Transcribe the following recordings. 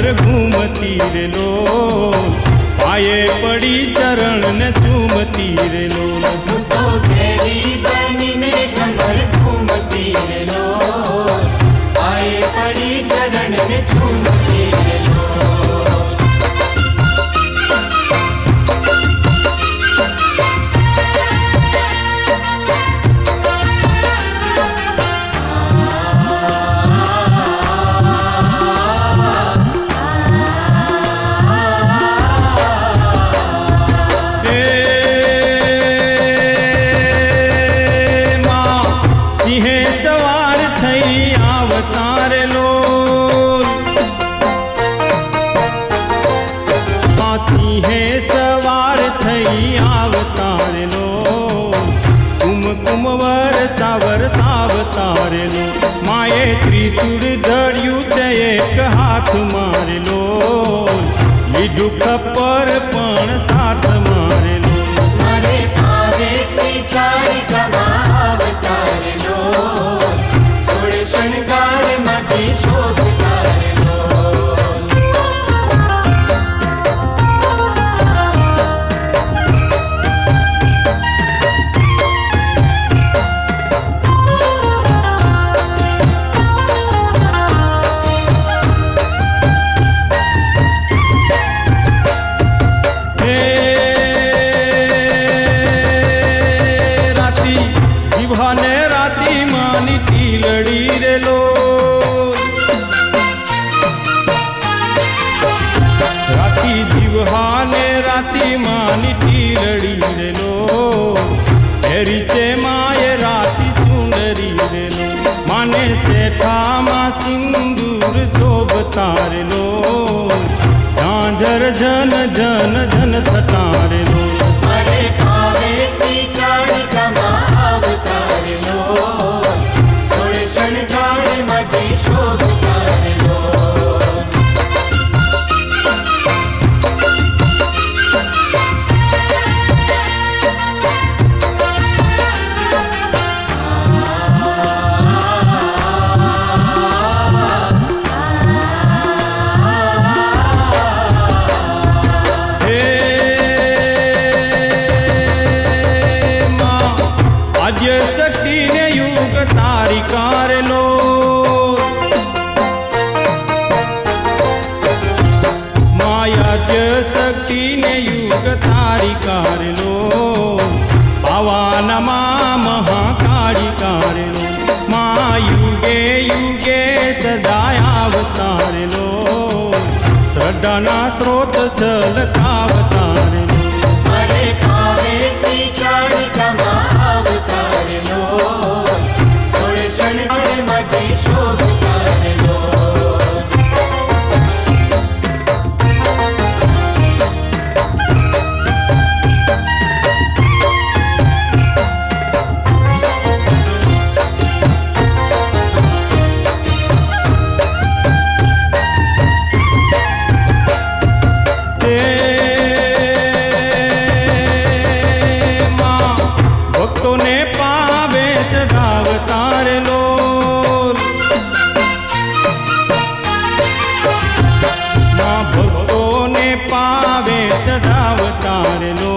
घमर घूमती रे लो, पाये पड़ी चरण ने चूमती रे लो। तू तो घेरी बनी ने घमर घूमती रे लो, पाये पड़ी चरण ने चूमती रे लो। सिंहे सवार थई आवतार लो, कुमकुमवर सावर सावतार लो। माए त्रिशूल धर्यु ते एक हाथ मार लो, लीधु खपर पण साथ मार लो। मारे पावे त्रिकाली कमा अवतार लो, सोड़ शणगार माझी शोभतार लो। जिभाने राती मानी टीलड़ी रे लो, राती जिभाने राती मानी टीलड़ी रे लो। हेरीचे माये राती सुंदरी रे लो, माने सेठा मा सिंदूर शोभतार लो। झांझर झन झन झन थटार लो, मारे पावे त्रिकाली कमा अवतार लो, सोड़ शणगार माझी शोभतार लो। आद्य शक्ति ने युग तारिकार लो, मायाद्य शक्ति ने युग तारिकार लो। पावान मां महाकारिकार लो, मां युगे युगे सदा अवतार लो। श्रद्धाना स्रोत छलकावतार लो, मारे पावे त्रिकाली कमा अवतार लो, सोड़ शणगार माझी शोभतार लो। भक्तों ने पावे चढ़ावतार लो, माँ भक्तों ने पावे चढ़ावतार लो।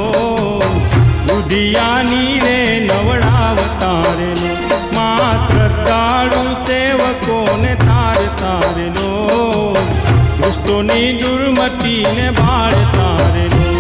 लुधियानी रे नवड़ावतार लो, माँ श्रद्धालु सेवकों ने तार तार लो। दुष्टों नी दुर्मति ने बाढ़ तार लो,